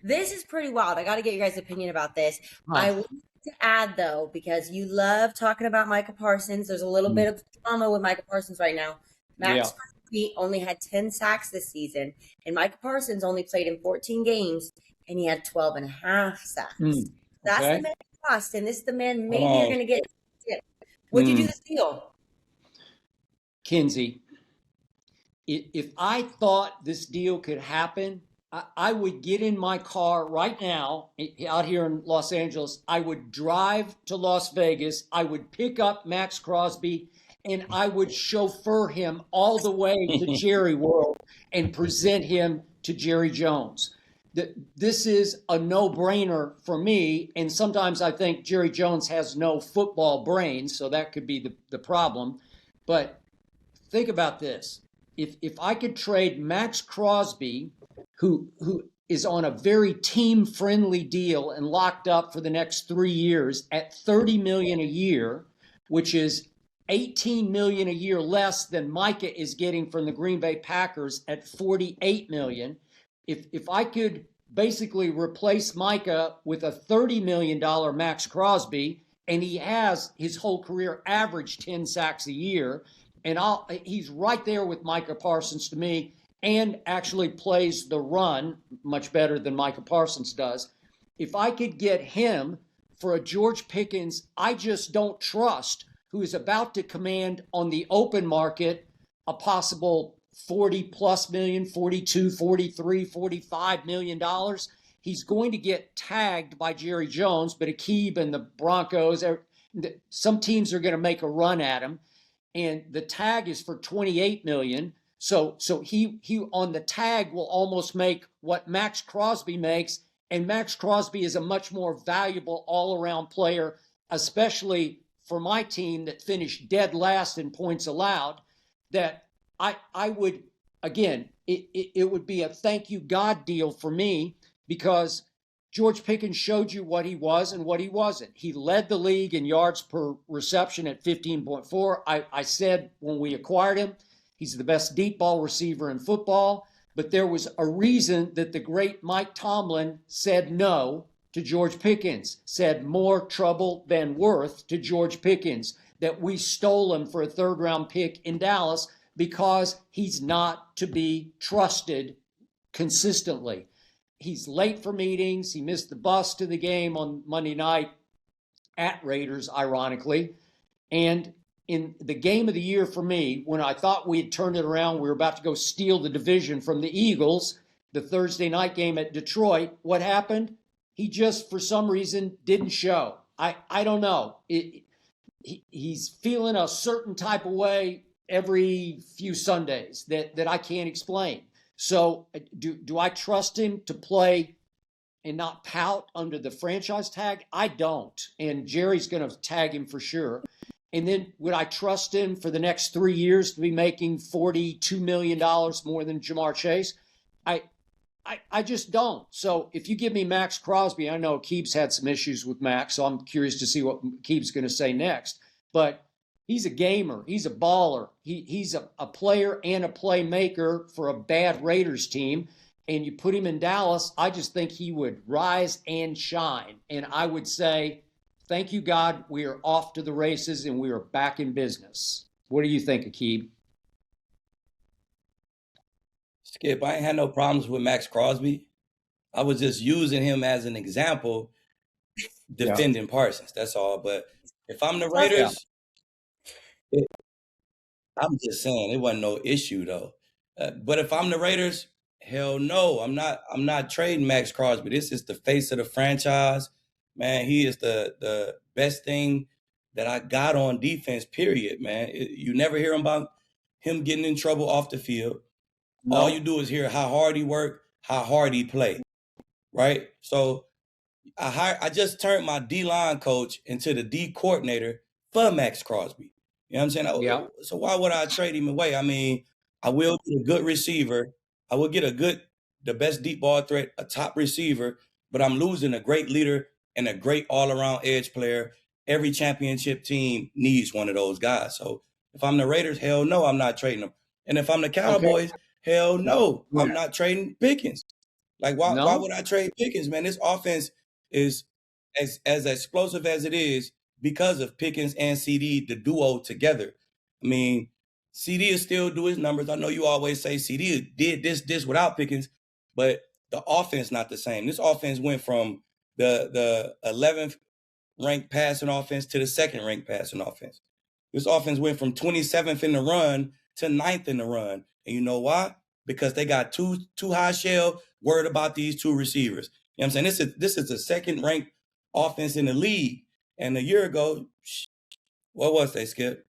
This is pretty wild. I got to get your guys' opinion about this. Huh. I want to add, though, because you love talking about Micah Parsons. There's a little bit of drama with Micah Parsons right now. Yeah. Maxx Crosby only had 10 sacks this season, and Micah Parsons only played in 14 games, and he had 12 and a half sacks. That's the Okay. man you lost, and this is the man Hold maybe you're on. going to get. Would you do this deal? Kinsey, if I thought this deal could happen, I would get in my car right now out here in Los Angeles. I would drive to Las Vegas. I would pick up Maxx Crosby and I would chauffeur him all the way to Jerry World and present him to Jerry Jones. This is a no-brainer for me, and sometimes I think Jerry Jones has no football brain, so that could be the problem. But think about this. If I could trade Maxx Crosby, who is on a very team-friendly deal and locked up for the next 3 years at $30 million a year, which is $18 million a year less than Micah is getting from the Green Bay Packers at $48 million. If I could basically replace Micah with a $30 million Maxx Crosby, and he has his whole career averaged 10 sacks a year, and he's right there with Micah Parsons to me, and actually plays the run much better than Micah Parsons does. If I could get him for a George Pickens I just don't trust, who is about to command on the open market a possible 40 plus million, 42, 43, 45 million dollars, he's going to get tagged by Jerry Jones, but Akib and the Broncos, some teams are going to make a run at him, and the tag is for 28 million. So he on the tag will almost make what Maxx Crosby makes, and Maxx Crosby is a much more valuable all-around player, especially for my team that finished dead last in points allowed, that I would, again, it would be a thank you God deal for me, because George Pickens showed you what he was and what he wasn't. He led the league in yards per reception at 15.4. I said when we acquired him, he's the best deep ball receiver in football, but there was a reason that the great Mike Tomlin said no to George Pickens, said more trouble than worth to George Pickens, that we stole him for a third-round pick in Dallas because he's not to be trusted consistently. He's late for meetings. He missed the bus to the game on Monday night at Raiders, ironically. And in the game of the year for me, when I thought we had turned it around, we were about to go steal the division from the Eagles, the Thursday night game at Detroit, what happened? He just, for some reason, didn't show. I don't know. He's feeling a certain type of way every few Sundays that I can't explain. So do I trust him to play and not pout under the franchise tag? I don't. And Jerry's going to tag him for sure. And then would I trust him for the next 3 years to be making $42 million more than Jamar Chase? I just don't. So if you give me Maxx Crosby, I know Keeb's had some issues with Max, so I'm curious to see what Keeb's going to say next. But he's a gamer. He's a baller. He's a player and a playmaker for a bad Raiders team. And you put him in Dallas, I just think he would rise and shine. And I would say, thank you, God, we are off to the races and we are back in business. What do you think, Akib? Skip, I ain't had no problems with Maxx Crosby. I was just using him as an example, defending Parsons. That's all. But if I'm the Raiders, I'm just saying it wasn't no issue though. But if I'm the Raiders, hell no, I'm not trading Maxx Crosby. This is the face of the franchise, man. He is the best thing that I got on defense. Period, man. You never hear about him getting in trouble off the field. No. All you do is hear how hard he worked, how hard he played, right? So I just turned my D-line coach into the D coordinator for Maxx Crosby. You know what I'm saying? Yeah. So why would I trade him away? I mean, I will get a good receiver. I will get the best deep ball threat, a top receiver, but I'm losing a great leader and a great all-around edge player. Every championship team needs one of those guys. So if I'm the Raiders, hell no, I'm not trading them. And if I'm the Cowboys, hell no, I'm not trading Pickens. Like, why No? would I trade Pickens, man? This offense is as explosive as it is because of Pickens and CD, the duo together. I mean, CD is still do his numbers. I know you always say CD did this without Pickens, but the offense not the same. This offense went from the 11th ranked passing offense to the 2nd ranked passing offense. This offense went from 27th in the run to 9th in the run. And you know why? Because they got too high shell, worried about these 2 receivers. You know what I'm saying? This is the 2nd ranked offense in the league. And a year ago, what was they, Skip?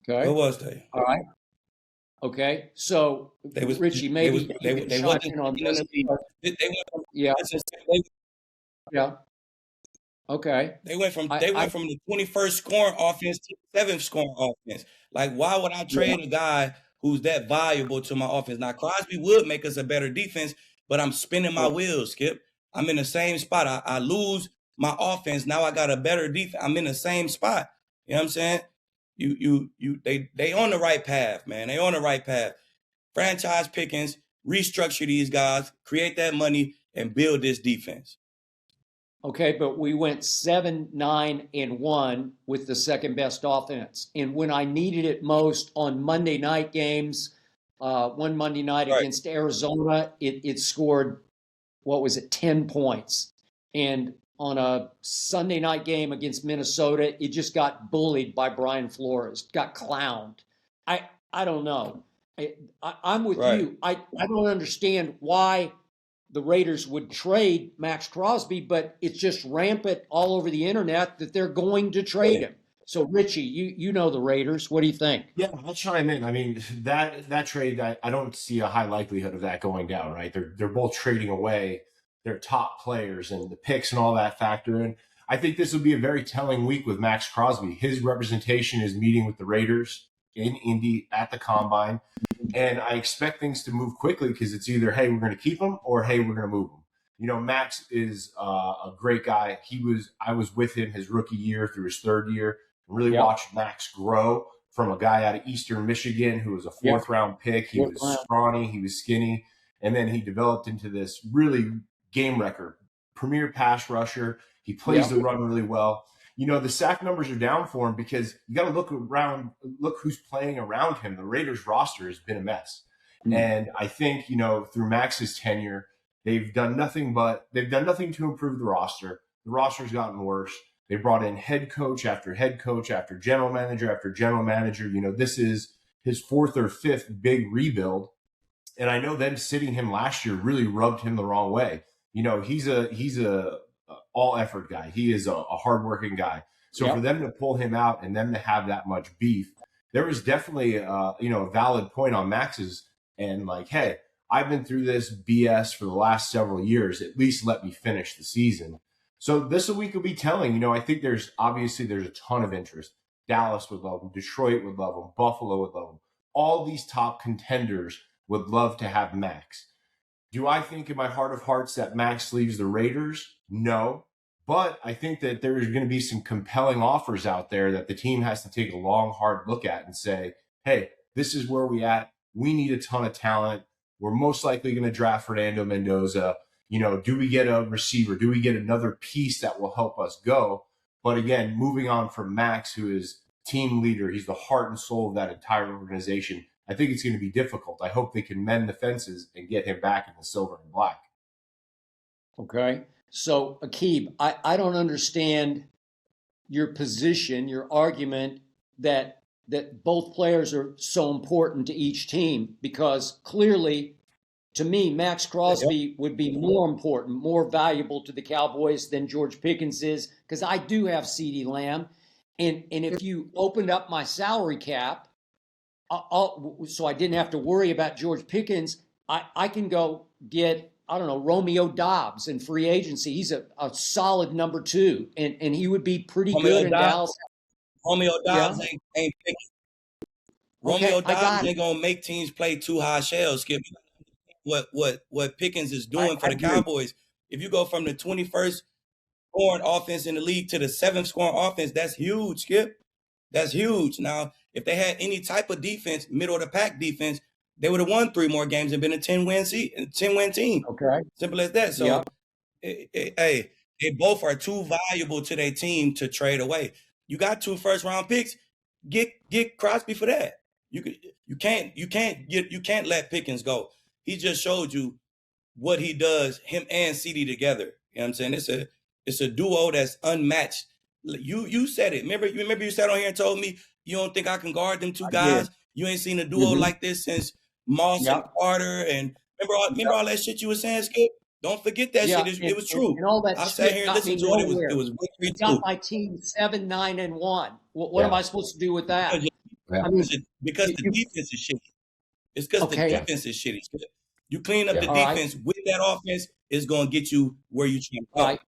Okay. What was they? All right. Okay. So Richie, maybe they wasn't on this. Yeah. Yeah. Okay. They went from the 21st scoring offense to the 7th scoring offense. Like, why would I trade a guy who's that valuable to my offense? Now, Crosby would make us a better defense, but I'm spinning my wheels, Skip. I'm in the same spot. I lose my offense. Now I got a better defense. I'm in the same spot. You know what I'm saying? They on the right path, man. They on the right path. Franchise Pickens, restructure these guys, create that money, and build this defense. Okay, but we went 7-9-1 with the 2nd best offense. And when I needed it most on Monday night games, one Monday night against Arizona, it scored, 10 points. And on a Sunday night game against Minnesota, it just got bullied by Brian Flores, got clowned. I don't know. I'm with you. I don't understand why the Raiders would trade Maxx Crosby, but it's just rampant all over the internet that they're going to trade him. So, Richie, you know the Raiders. What do you think? Yeah, I'll chime in. I mean, that trade, I don't see a high likelihood of that going down, right? They're both trading away their top players, and the picks and all that factor in. I think this will be a very telling week with Maxx Crosby. His representation is meeting with the Raiders in Indy at the Combine. And I expect things to move quickly because it's either, hey, we're going to keep him, or hey, we're going to move him. You know, Max is a great guy. I was with him his rookie year through his 3rd year, and really watched Max grow from a guy out of Eastern Michigan who was a 4th round pick. He was scrawny, he was skinny, and then he developed into this really game record, premier pass rusher. He plays the run really well. You know, the sack numbers are down for him because you got to look who's playing around him. The Raiders roster has been a mess. And I think, you know, through Max's tenure, they've done nothing to improve the roster. The roster's gotten worse. They brought in head coach after head coach after general manager after general manager. You know, this is his 4th or 5th big rebuild. And I know them sitting him last year really rubbed him the wrong way. You know, he's a all effort guy. He is a hardworking guy. So for them to pull him out and them to have that much beef, there was definitely a valid point on Max's and like, hey, I've been through this BS for the last several years. At least let me finish the season. So this week will be telling. You know, I think there's a ton of interest. Dallas would love him. Detroit would love him. Buffalo would love him. All these top contenders would love to have Maxx. Do I think in my heart of hearts that Maxx leaves the Raiders? No. But I think that there's going to be some compelling offers out there that the team has to take a long, hard look at and say, hey, this is where we at. We need a ton of talent. We're most likely going to draft Fernando Mendoza. You know, do we get a receiver? Do we get another piece that will help us go? But again, moving on from Maxx, who is team leader, he's the heart and soul of that entire organization. I think it's going to be difficult. I hope they can mend the fences and get him back in the silver and black. Okay. So, Aqib, I don't understand your position, your argument that both players are so important to each team, because clearly, to me, Maxx Crosby would be more important, more valuable to the Cowboys than George Pickens is, because I do have CeeDee Lamb. And if you opened up my salary cap, so I didn't have to worry about George Pickens, I can go get, I don't know, Romeo Doubs in free agency. He's a solid number 2, and he would be pretty good in Dallas. Romeo Doubs ain't picking. Romeo Doubs ain't gonna make teams play too high shells. Skip, what Pickens is doing for the Cowboys. If you go from the 21st scoring offense in the league to the 7th scoring offense, that's huge, Skip. That's huge. Now, if they had any type of defense, middle of the pack defense, they would have won 3 more games and been a 10-win team. Okay. Simple as that. So, hey, they both are too valuable to their team to trade away. You got 2 first-round picks. Get Crosby for that. You can't let Pickens go. He just showed you what he does, him and CD together. You know what I'm saying? It's a duo that's unmatched. You said it. Remember you sat on here and told me you don't think I can guard them 2 guys. You ain't seen a duo like this since Moss and Carter. And remember all that shit you were saying, Skip? Don't forget that shit. It was true. And all that I sat here and listened to it. It was victory too. Got my team 7-9-1. What am I supposed to do with that? Because the defense is shitty. It's because the defense is shitty. You clean up the defense with that offense, it's going to get you where you can go. Right.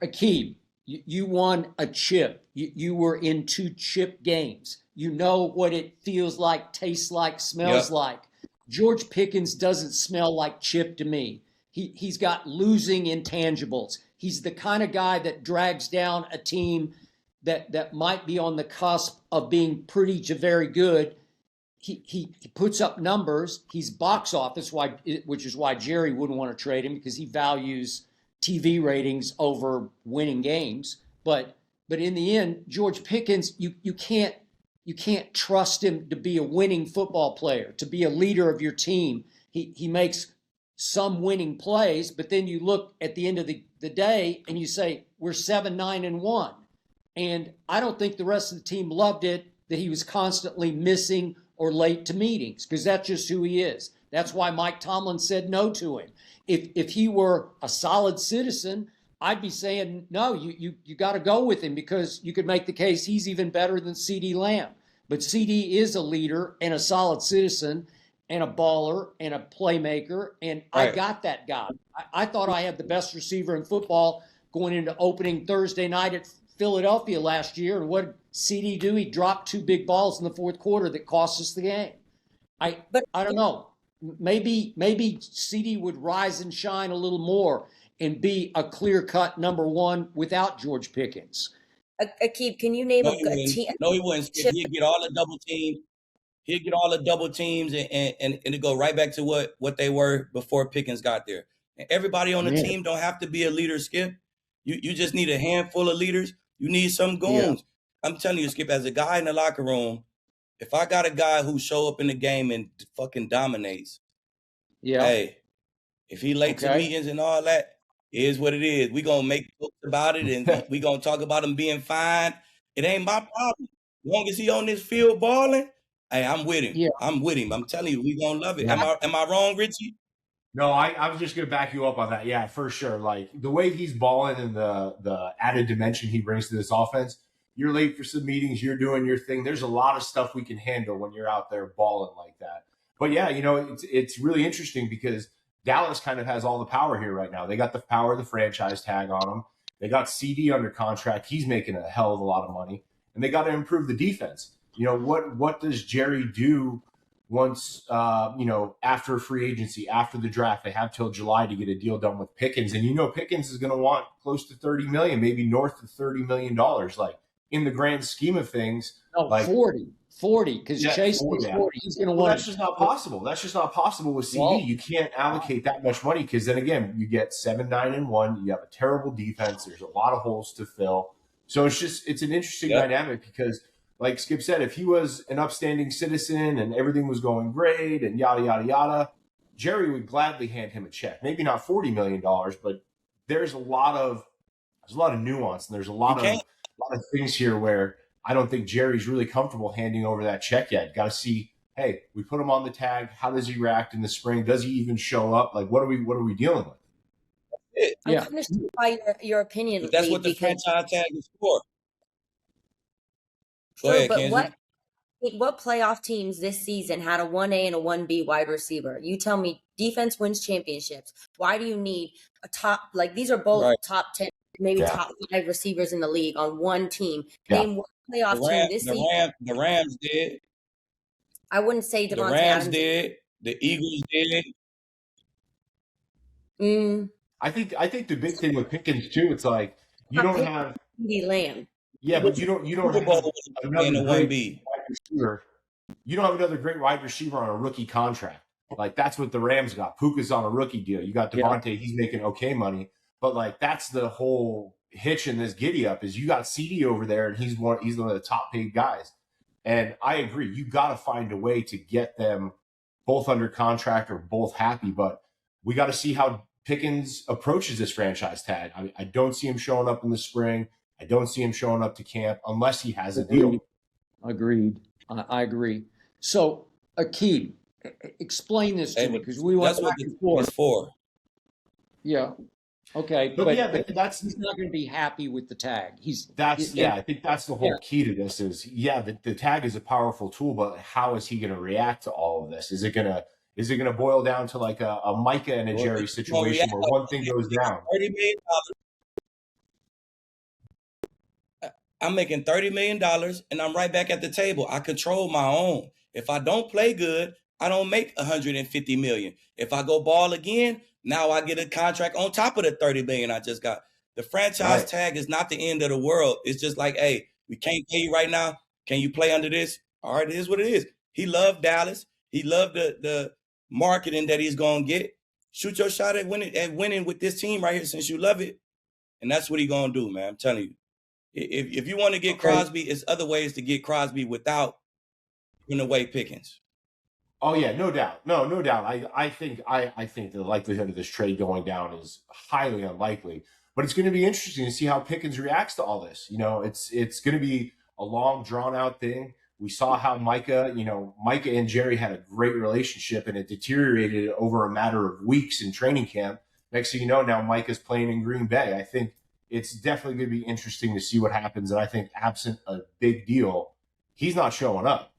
Akeem, you won a chip. You were in 2 chip games. You know what it feels like, tastes like, smells like. George Pickens doesn't smell like chip to me. He's got losing intangibles. He's the kind of guy that drags down a team that might be on the cusp of being pretty to very good. He puts up numbers. He's box office, which is why Jerry wouldn't want to trade him, because he values TV ratings over winning games. But in the end, George Pickens, you can't trust him to be a winning football player, to be a leader of your team. He makes some winning plays, but then you look at the end of the day and you say, we're 7-9-1. And I don't think the rest of the team loved it that he was constantly missing or late to meetings, because that's just who he is. That's why Mike Tomlin said no to him. If he were a solid citizen, I'd be saying, no, you got to go with him, because you could make the case he's even better than CD Lamb. But CD is a leader and a solid citizen and a baller and a playmaker, and I got that guy. I thought I had the best receiver in football going into opening Thursday night at Philadelphia last year, and what did CD do? He dropped 2 big balls in the 4th quarter that cost us the game. I don't know. Maybe CD would rise and shine a little more and be a clear-cut number 1 without George Pickens. Akeem, can you name a team? No, he wouldn't. He'd get all the double teams. He'd get all the double teams and it go right back to what they were before Pickens got there. And everybody on the team don't have to be a leader, Skip. You just need a handful of leaders. You need some goons. I'm telling you, Skip, as a guy in the locker room, if I got a guy who show up in the game and fucking dominates, hey, if he late to meetings and all that, it is what it is. We gonna make jokes about it and we gonna talk about him being fine. It ain't my problem. As long as he on this field balling, hey, I'm with him. Yeah. I'm with him. I'm telling you, we gonna love it. Am I wrong, Richie? No, I was just going to back you up on that. Yeah, for sure. Like the way he's balling and the added dimension he brings to this offense, you're late for some meetings, you're doing your thing. There's a lot of stuff we can handle when you're out there balling like that. But yeah, it's really interesting because Dallas kind of has all the power here right now. They got the power of the franchise tag on them. They got CD under contract. He's making a hell of a lot of money. And they got to improve the defense. What does Jerry do once, after free agency, after the draft? They have till July to get a deal done with Pickens. And Pickens is going to want close to $30 million, maybe north of $30 million. Like in the grand scheme of things. No, like 40, because Chase was 40. He's going to want. That's just not possible. That's just not possible with CD. Well, you can't allocate that much money because then again, you get 7-9-1. You have a terrible defense. There's a lot of holes to fill. So it's an interesting dynamic because, like Skip said, if he was an upstanding citizen and everything was going great and yada, yada, yada, Jerry would gladly hand him a check. Maybe not $40 million, but there's a lot of nuance and there's a lot of things here where I don't think Jerry's really comfortable handing over that check yet. Got to see, hey, we put him on the tag. How does he react in the spring? Does he even show up? Like, what are we dealing with? I'm kind of shocked by your opinion. But that's what the franchise tag is for. Go ahead, but what playoff teams this season had a 1A and a 1B wide receiver? You tell me defense wins championships. Why do you need a top, like these are both top 10, maybe top 5 receivers in the league on one team? Name one playoff team this season. The Rams did. I wouldn't say Devontae The Rams Adams did. The Eagles did. I think the big thing with Pickens too, it's like you don't have Lamb. Yeah, but you don't have another great wide receiver. you don't have another great wide receiver on a rookie contract. Like, that's what the Rams got. Puka's on a rookie deal. You got Devontae, he's making okay money. But, like, that's the whole hitch in this giddy up is you got CD over there, and he's one of the top paid guys. And I agree. You got to find a way to get them both under contract or both happy. But we got to see how Pickens approaches this franchise tag. I don't see him showing up in the spring. I don't see him showing up to camp unless he has a deal. Agreed. I agree. So, Akeem, explain this to me, because we went back and forth. For. Yeah. Okay. But that's he's not going to be happy with the tag. I think that's the whole key to this is, the tag is a powerful tool, but how is he going to react to all of this? Is it going to boil down to like a Micah and a Jerry situation where one thing goes down? $30 million. I'm making $30 million and I'm right back at the table. I control my own. If I don't play good, I don't make $150 million. If I go ball again, now I get a contract on top of the $30 million I just got. The franchise tag is not the end of the world. It's just like, hey, we can't pay you right now. Can you play under this? All right, it is what it is. He loved Dallas. He loved the marketing that he's gonna get. Shoot your shot at winning with this team right here since you love it. And that's what he's gonna do, man. I'm telling you. If you want to get Crosby, it's other ways to get Crosby without giving away Pickens. Oh yeah, no doubt. No doubt. I think the likelihood of this trade going down is highly unlikely. But it's going to be interesting to see how Pickens reacts to all this. It's going to be a long, drawn out thing. We saw how Micah and Jerry had a great relationship, and it deteriorated over a matter of weeks in training camp. Next thing you know, now Micah's playing in Green Bay. I think it's definitely going to be interesting to see what happens. And I think absent a big deal, he's not showing up.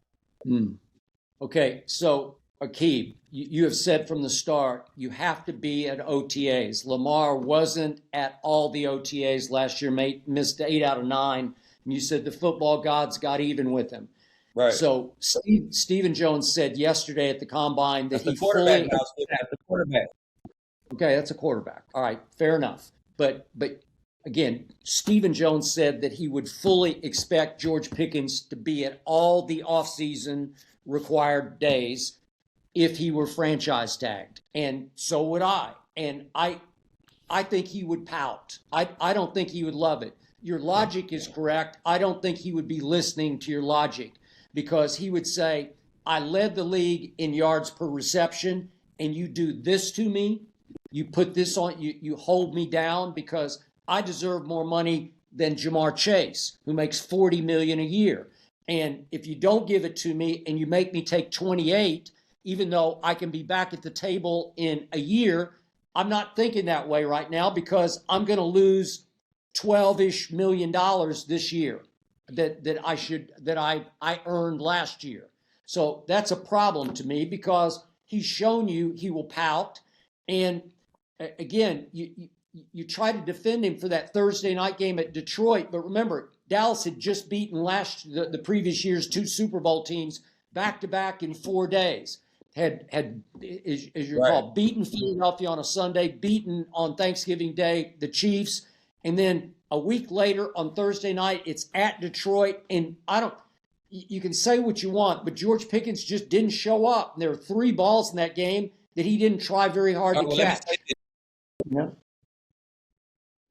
Okay, so Akeem, you have said from the start, you have to be at OTAs. Lamar wasn't at all the OTAs last year, missed 8 out of 9. And you said the football gods got even with him. Right. So Stephen Jones said yesterday at the Combine that that's the quarterback. That's the quarterback. Okay, that's a quarterback. All right, fair enough. But again, Stephen Jones said that he would fully expect George Pickens to be at all the offseason required days if he were franchise tagged. And so would I. And I think he would pout. I don't think he would love it. Your logic is correct. I don't think he would be listening to your logic, because he would say, I led the league in yards per reception, and you do this to me. You put this on, you hold me down because I deserve more money than Jamar Chase, who makes $40 million a year. And if you don't give it to me and you make me take 28, even though I can be back at the table in a year, I'm not thinking that way right now, because I'm going to lose $12-ish million this year that I earned last year. So that's a problem to me, because he's shown you he will pout. And again, you try to defend him for that Thursday night game at Detroit, but remember, Dallas had just beaten the previous year's 2 Super Bowl teams back to back in 4 days. Had as you recall, beaten Philadelphia on a Sunday, beaten on Thanksgiving Day the Chiefs, and then a week later on Thursday night it's at Detroit. And you can say what you want, but George Pickens just didn't show up. And there were 3 balls in that game that he didn't try very hard to catch.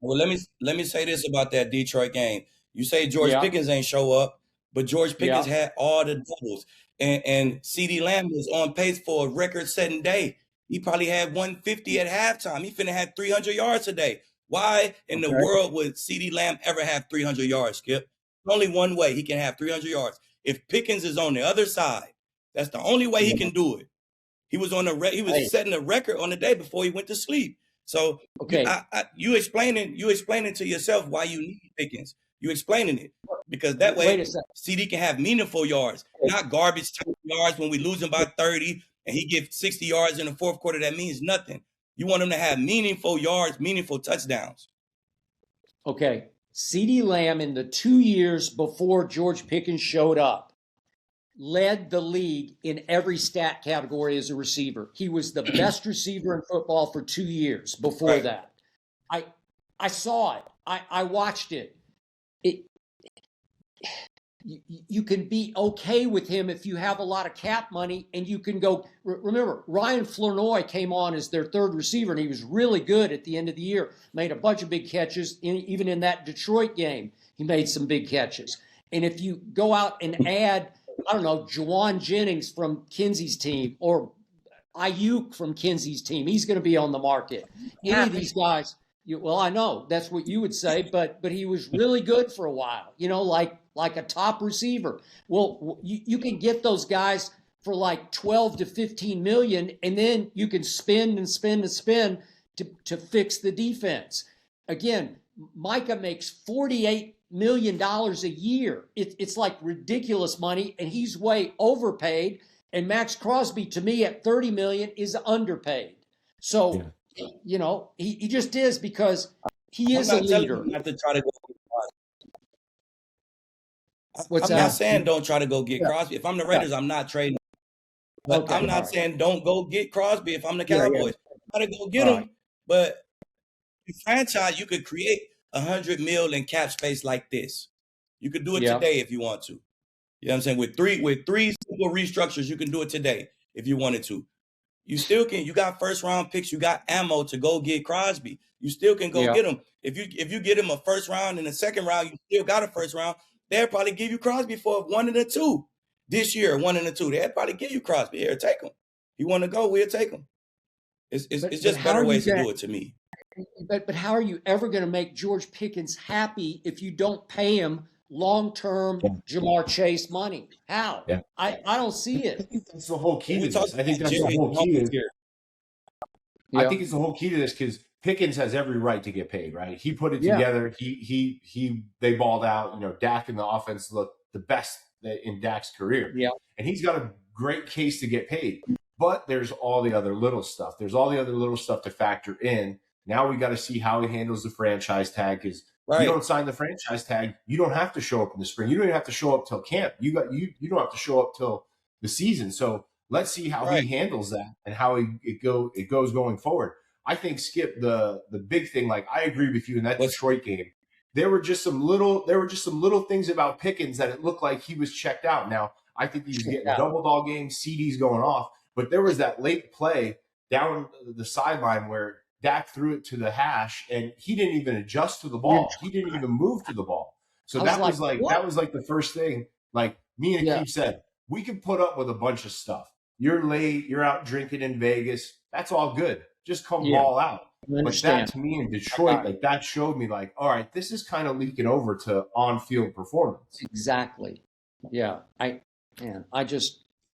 Well, let me say this about that Detroit game. You say George Pickens ain't show up, but George Pickens had all the doubles. And CD Lamb was on pace for a record-setting day. He probably had 150 at halftime. He finna have 300 yards today. Why in the world would CD Lamb ever have 300 yards, Skip? Only one way he can have 300 yards. If Pickens is on the other side, that's the only way he can do it. He was setting a record on the day before he went to sleep. So you explaining to yourself why you need Pickens. You explaining it, because that way CD can have meaningful yards, not garbage time yards when we lose him by 30 and he gives 60 yards in the fourth quarter. That means nothing. You want him to have meaningful yards, meaningful touchdowns. Okay. CD Lamb in the 2 years before George Pickens showed up led the league in every stat category as a receiver. He was the best receiver in football for 2 years before that. I saw it. I watched it. you can be okay with him if you have a lot of cap money and you can go. Remember, Ryan Flournoy came on as their third receiver, and he was really good at the end of the year. Made a bunch of big catches, even in that Detroit game. He made some big catches. And if you go out and add, I don't know, Juwan Jennings from Kinsey's team or Ayuk from Kinsey's team, he's going to be on the market. Any of these guys, well, I know that's what you would say, but he was really good for a while, like a top receiver. Well, you can get those guys for like 12 to 15 million, and then you can spend and spend and spend to fix the defense. Again, Micah makes $48 million a year. It's like ridiculous money, and he's way overpaid. And Maxx Crosby, to me, at $30 million is underpaid. So, he just is, because he is a leader. Not to try to go. What's I'm that? not saying don't try to go get Crosby. If I'm the Raiders, I'm not trading. But Okay, I'm not saying don't go get Crosby if I'm the Cowboys. Try to go get him. But the franchise, you could create $100 million in cap space like this. You could do it today if you want to. You know what I'm saying? With three simple restructures, you can do it today if you wanted to. You still can. You got first round picks. You got ammo to go get Crosby. You still can go get him. If you get him a first round and a second round, you still got a first round. They'll probably give you Crosby for 1 and a 2 this year. 1 and a 2. They'll probably give you Crosby. Here, take him. You want to go? We'll take him. It's just better ways to do it to me. But how are you ever going to make George Pickens happy if you don't pay him long-term Jamar Chase money? How? Yeah. I don't see it. That's the whole key to this. I think that's the whole key. I think it's the whole key to this, because Pickens has every right to get paid, right? He put it together. They balled out. Dak and the offense looked the best in Dak's career. Yeah. And he's got a great case to get paid. But there's all the other little stuff. There's all the other little stuff to factor in. Now we got to see how he handles the franchise tag, because you don't sign the franchise tag, you don't have to show up in the spring. You don't even have to show up till camp. You don't have to show up till the season. So let's see how he handles that and how it goes going forward. I think, Skip, the big thing, like, I agree with you in that Detroit game. There were just some little things about Pickens that it looked like he was checked out. Now, I think he was getting double dog games, CDs going off, but there was that late play down the sideline where Dak threw it to the hash and he didn't even adjust to the ball. He didn't even move to the ball. So that was like the first thing. Like me and Keith said, we can put up with a bunch of stuff. You're late, you're out drinking in Vegas. That's all good. Just come ball out. But that, to me, in Detroit, like, that showed me, like, all right, this is kind of leaking over to on-field performance. Exactly. Yeah.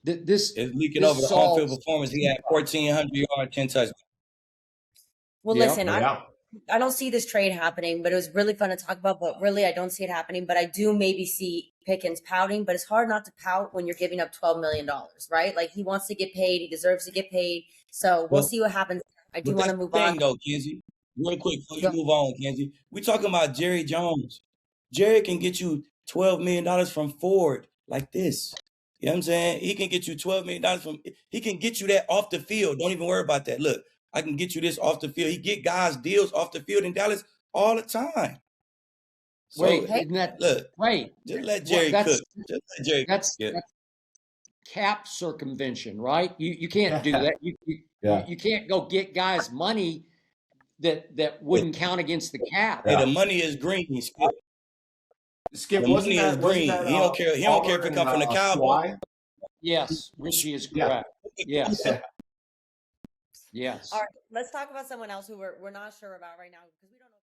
This is leaking over to on-field performance. He had 1,400 yards, 10 touchdowns. Well, listen, I don't see this trade happening, but it was really fun to talk about. But really, I don't see it happening. But I do maybe see Pickens pouting. But it's hard not to pout when you're giving up $12 million, right? Like, he wants to get paid. He deserves to get paid. So we'll see what happens. I do want to move on. Though, Kenzie, real quick before you move on, Kenzie, we talking about Jerry Jones. Jerry can get you $12 million from Ford like this. You know what I'm saying? He can get you $12 million he can get you that off the field. Don't even worry about that. Look, I can get you this off the field. He get guys deals off the field in Dallas all the time. So, just let Jerry cook. Just let Jerry that's cap circumvention, right? You can't do that. You can't go get guys money that wouldn't count against the cap. Hey, the money is green, Skip. The money is green. He don't care. He don't care if it comes from the Cowboys. Yes, Richie is correct. Yes. Yes. All right, let's talk about someone else who we're not sure about right now, because we don't know.